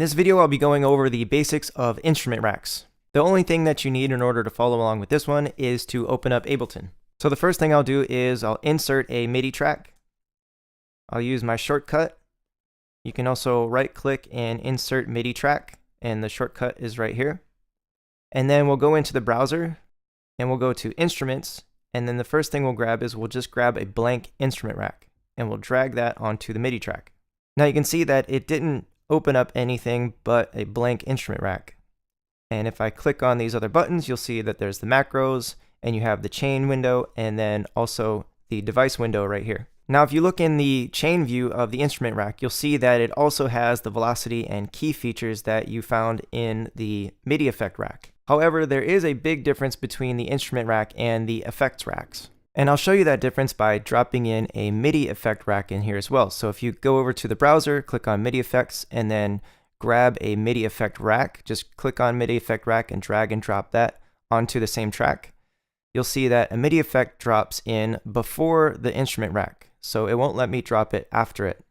this video, I'll be going over the basics of instrument racks. The only thing that you need in order to follow along with this one is to open up Ableton. So the first thing I'll do is I'll insert a MIDI track. I'll use my shortcut. You can also right click and insert MIDI track, and the shortcut is right here. And then we'll go into the browser and we'll go to instruments, and then the first thing we'll grab is we'll just grab a blank instrument rack and we'll drag that onto the MIDI track. Now you can see that it didn't open up anything but a blank instrument rack. And if I click on these other buttons, you'll see that there's the macros, and you have the chain window, and then also the device window right here. Now if you look in the chain view of the instrument rack, you'll see that it also has the velocity and key features that you found in the MIDI effect rack. However, there is a big difference between the instrument rack and the effects racks. And I'll show you that difference by dropping in a MIDI effect rack in here as well. So if you go over to the browser, click on MIDI effects, and then grab a MIDI effect rack, just click on MIDI effect rack and drag and drop that onto the same track. You'll see that a MIDI effect drops in before the instrument rack, so it won't let me drop it after it.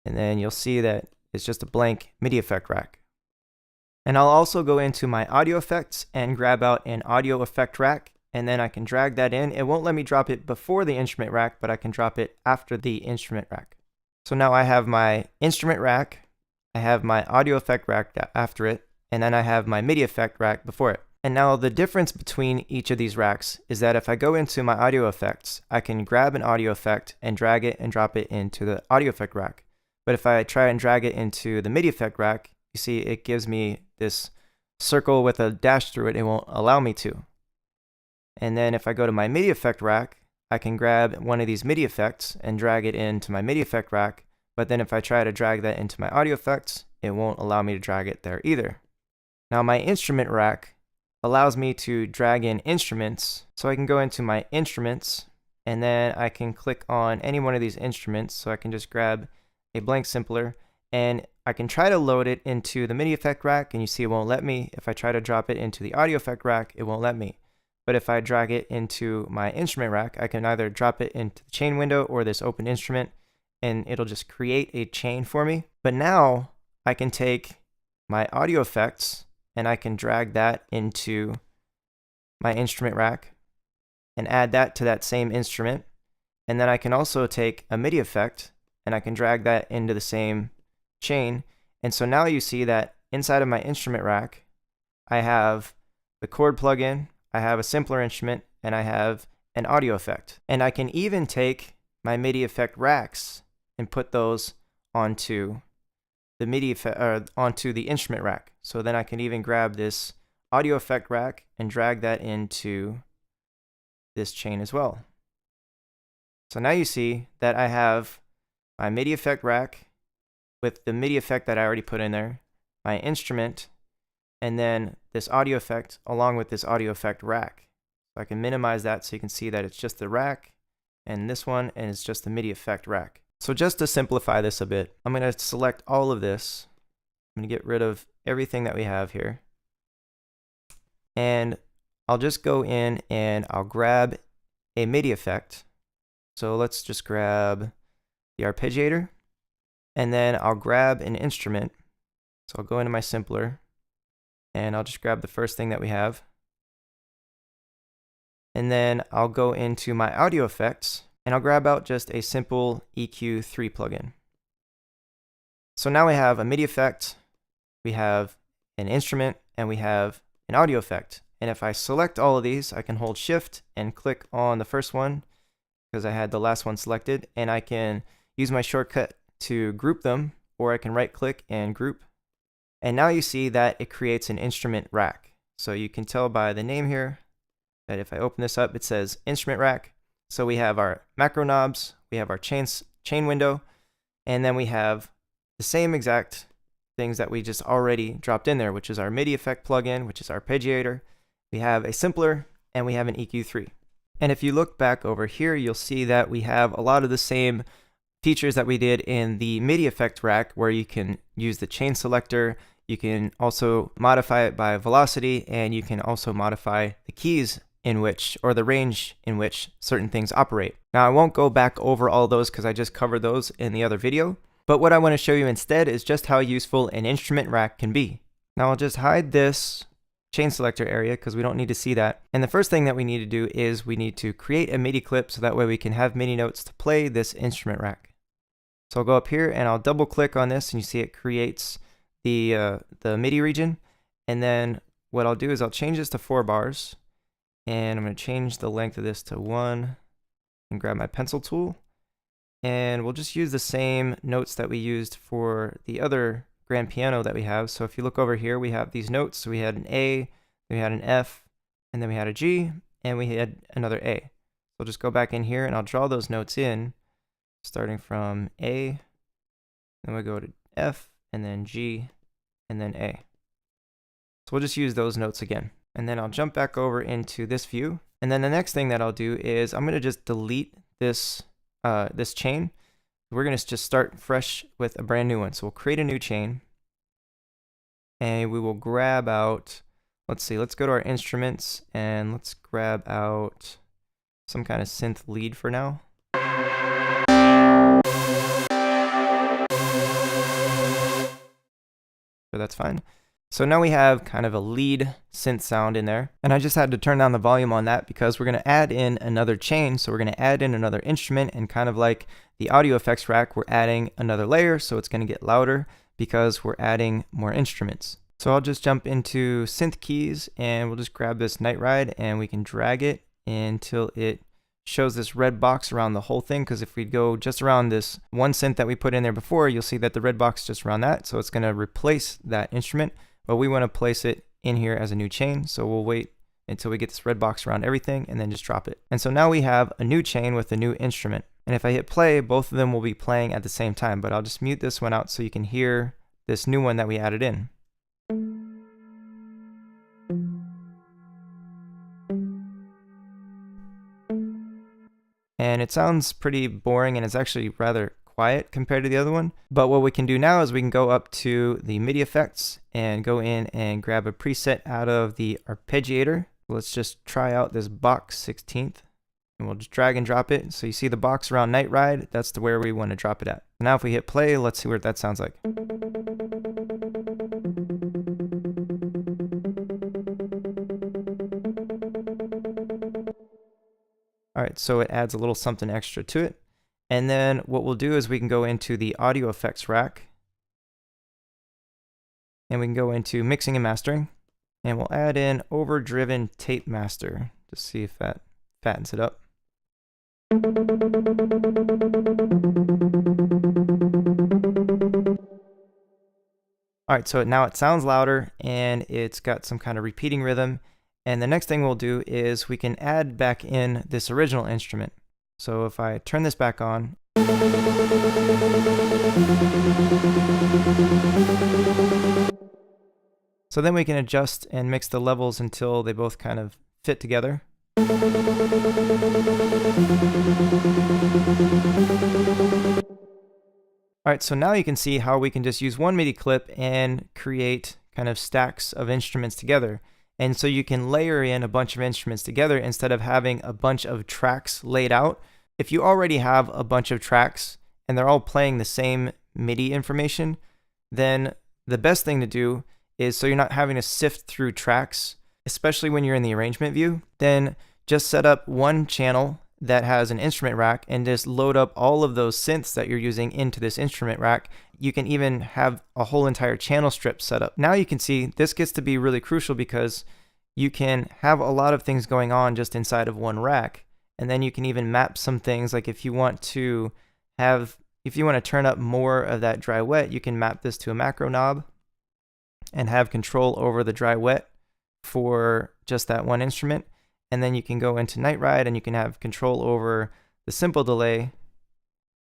And then you'll see that it's just a blank MIDI effect rack. And I'll also go into my audio effects and grab out an audio effect rack, and then I can drag that in. It won't let me drop it before the instrument rack, but I can drop it after the instrument rack. So now I have my instrument rack, I have my audio effect rack after it, and then I have my MIDI effect rack before it. And now the difference between each of these racks is that if I go into my audio effects, I can grab an audio effect and drag it and drop it into the audio effect rack. But if I try and drag it into the MIDI effect rack, you see it gives me this circle with a dash through it. It won't allow me to. And then if I go to my MIDI effect rack, I can grab one of these MIDI effects and drag it into my MIDI effect rack. But then if I try to drag that into my audio effects, it won't allow me to drag it there either. Now my instrument rack allows me to drag in instruments. So I can go into my instruments, and then I can click on any one of these instruments. So I can just grab a blank sampler, and I can try to load it into the MIDI effect rack, and you see it won't let me. If I try to drop it into the audio effect rack, it won't let me. But if I drag it into my instrument rack, I can either drop it into the chain window or this open instrument, and it'll just create a chain for me. But now I can take my audio effects and I can drag that into my instrument rack and add that to that same instrument. And then I can also take a MIDI effect and I can drag that into the same chain. And so now you see that inside of my instrument rack, I have the chord plugin, I have a simpler instrument, and I have an audio effect. And I can even take my MIDI effect racks and put those onto the MIDI effect, or onto the instrument rack. So then I can even grab this audio effect rack and drag that into this chain as well. So now you see that I have my MIDI effect rack with the MIDI effect that I already put in there, my instrument, and then this audio effect along with this audio effect rack. So I can minimize that so you can see that it's just the rack and this one, and it's just the MIDI effect rack. So just to simplify this a bit, I'm going to select all of this. I'm going to get rid of everything that we have here. And I'll just go in and I'll grab a MIDI effect. So let's just grab the arpeggiator, and then I'll grab an instrument. So I'll go into my simpler, and I'll just grab the first thing that we have. And then I'll go into my audio effects, and I'll grab out just a simple EQ3 plugin. So now we have a MIDI effect, we have an instrument, and we have an audio effect. And if I select all of these, I can hold Shift and click on the first one because I had the last one selected, and I can use my shortcut to group them, or I can right click and group. And now you see that it creates an instrument rack. So you can tell by the name here that if I open this up, it says instrument rack. So we have our macro knobs, we have our chain window, and then we have the same exact things that we just already dropped in there, which is our MIDI effect plugin, which is our arpeggiator. We have a simpler, and we have an EQ3. And if you look back over here, you'll see that we have a lot of the same features that we did in the MIDI effect rack, where you can use the chain selector, you can also modify it by velocity, and you can also modify the keys in which, or the range in which certain things operate. Now I won't go back over all those because I just covered those in the other video, But what I want to show you instead is just how useful an instrument rack can be. Now I'll just hide this chain selector area because we don't need to see that. And the first thing that we need to do is we need to create a MIDI clip so that way we can have MIDI notes to play this instrument rack. So I'll go up here and I'll double click on this, and you see it creates the MIDI region. And then what I'll do is I'll change this to 4 bars, and I'm going to change the length of this to 1 and grab my pencil tool. And we'll just use the same notes that we used for the other grand piano that we have. So if you look over here, we have these notes. So we had an A, we had an F, and then we had a G, and we had another A. So I'll just go back in here and I'll draw those notes in, starting from A, then we go to F, and then G, and then A. So we'll just use those notes again. And then I'll jump back over into this view. And then the next thing that I'll do is I'm going to just delete this this chain. We're going to just start fresh with a brand new one. So we'll create a new chain, and we will grab out, let's go to our instruments, and let's grab out some kind of synth lead for now. So that's fine. So now we have kind of a lead synth sound in there, and I just had to turn down the volume on that because we're going to add in another chain. So we're going to add in another instrument, and kind of like the audio effects rack, we're adding another layer, so it's going to get louder because we're adding more instruments. So I'll just jump into synth keys, and we'll just grab this Night Ride, and we can drag it until it shows this red box around the whole thing, because if we go just around this one synth that we put in there before, you'll see that the red box just around that, so it's going to replace that instrument. But we want to place it in here as a new chain, so we'll wait until we get this red box around everything and then just drop it. And so now we have a new chain with a new instrument. And if I hit play, both of them will be playing at the same time, but I'll just mute this one out so you can hear this new one that we added in. And it sounds pretty boring, and it's actually rather quiet compared to the other one. But what we can do now is we can go up to the MIDI effects and go in and grab a preset out of the arpeggiator. Let's just try out this box 16th, and we'll just drag and drop it. So you see the box around Night Ride, that's where we want to drop it at. Now if we hit play, let's see what that sounds like. All right, so it adds a little something extra to it. And then what we'll do is we can go into the audio effects rack, and we can go into mixing and mastering, and we'll add in overdriven tape master to see if that fattens it up. All right, so now it sounds louder, and it's got some kind of repeating rhythm. And the next thing we'll do is we can add back in this original instrument. So if I turn this back on, so then we can adjust and mix the levels until they both kind of fit together. All right, so now you can see how we can just use one MIDI clip and create kind of stacks of instruments together. And so you can layer in a bunch of instruments together instead of having a bunch of tracks laid out. If you already have a bunch of tracks and they're all playing the same MIDI information, then the best thing to do is, so you're not having to sift through tracks, especially when you're in the arrangement view, then just set up one channel that has an instrument rack and just load up all of those synths that you're using into this instrument rack. You can even have a whole entire channel strip set up. Now you can see this gets to be really crucial because you can have a lot of things going on just inside of one rack. And then you can even map some things, like if you want to turn up more of that dry wet, you can map this to a macro knob and have control over the dry wet for just that one instrument. And then you can go into Night Ride and you can have control over the simple delay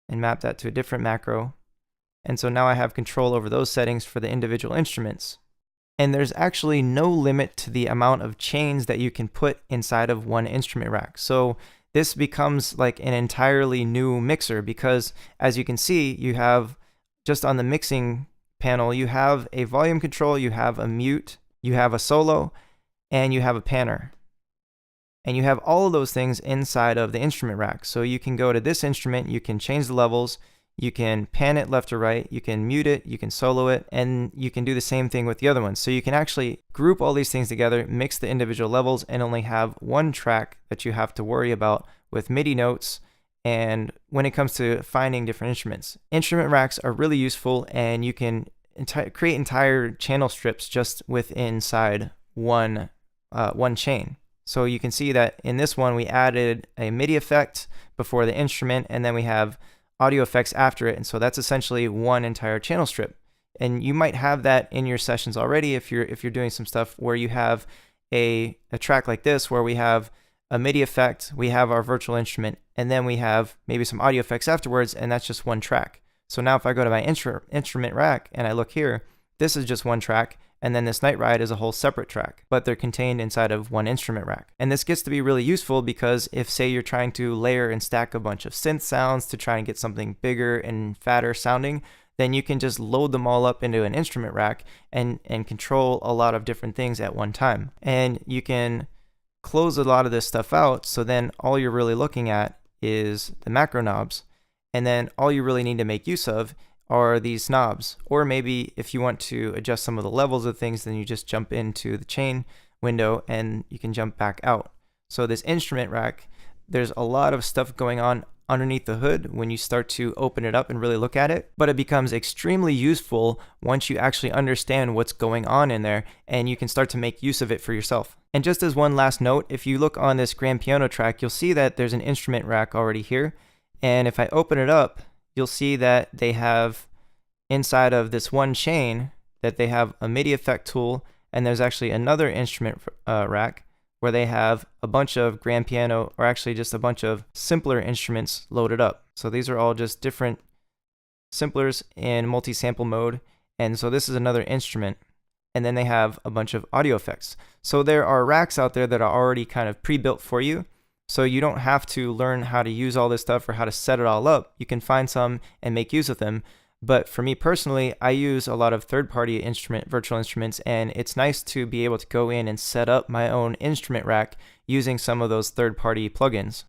and map that to a different macro. And so now I have control over those settings for the individual instruments. And there's actually no limit to the amount of chains that you can put inside of one instrument rack. So this becomes like an entirely new mixer because, as you can see, you have just on the mixing panel, you have a volume control, you have a mute, you have a solo, and you have a panner. And you have all of those things inside of the instrument rack. So you can go to this instrument, you can change the levels, You can pan it left or right, you can mute it, you can solo it, and you can do the same thing with the other ones. So you can actually group all these things together, mix the individual levels, and only have one track that you have to worry about with MIDI notes. And when it comes to finding different instruments, instrument racks are really useful, and you can create entire channel strips just inside one chain. So you can see that in this one, we added a MIDI effect before the instrument, and then we have audio effects after it. And so that's essentially one entire channel strip. And you might have that in your sessions already if you're doing some stuff where you have a track like this, where we have a MIDI effect, we have our virtual instrument, and then we have maybe some audio effects afterwards, and that's just one track. So now if I go to my instrument rack and I look here, this is just one track, and then this Night Ride is a whole separate track, but they're contained inside of one instrument rack. And this gets to be really useful because if, say, you're trying to layer and stack a bunch of synth sounds to try and get something bigger and fatter sounding, then you can just load them all up into an instrument rack and control a lot of different things at one time. And you can close a lot of this stuff out, so then all you're really looking at is the macro knobs, and then all you really need to make use of are these knobs. Or maybe if you want to adjust some of the levels of things, then you just jump into the chain window and you can jump back out. So this instrument rack, there's a lot of stuff going on underneath the hood when you start to open it up and really look at it, but it becomes extremely useful once you actually understand what's going on in there, and you can start to make use of it for yourself. And just as one last note, if you look on this grand piano track, you'll see that there's an instrument rack already here. And if I open it up, you'll see that they have inside of this one chain that they have a MIDI effect tool, and there's actually another instrument rack where they have a bunch of grand piano, or actually just a bunch of simpler instruments loaded up. So these are all just different simplers in multi-sample mode. And so this is another instrument. And then they have a bunch of audio effects. So there are racks out there that are already kind of pre-built for you. So you don't have to learn how to use all this stuff or how to set it all up. You can find some and make use of them. But for me personally, I use a lot of third-party virtual instruments, and it's nice to be able to go in and set up my own instrument rack using some of those third-party plugins.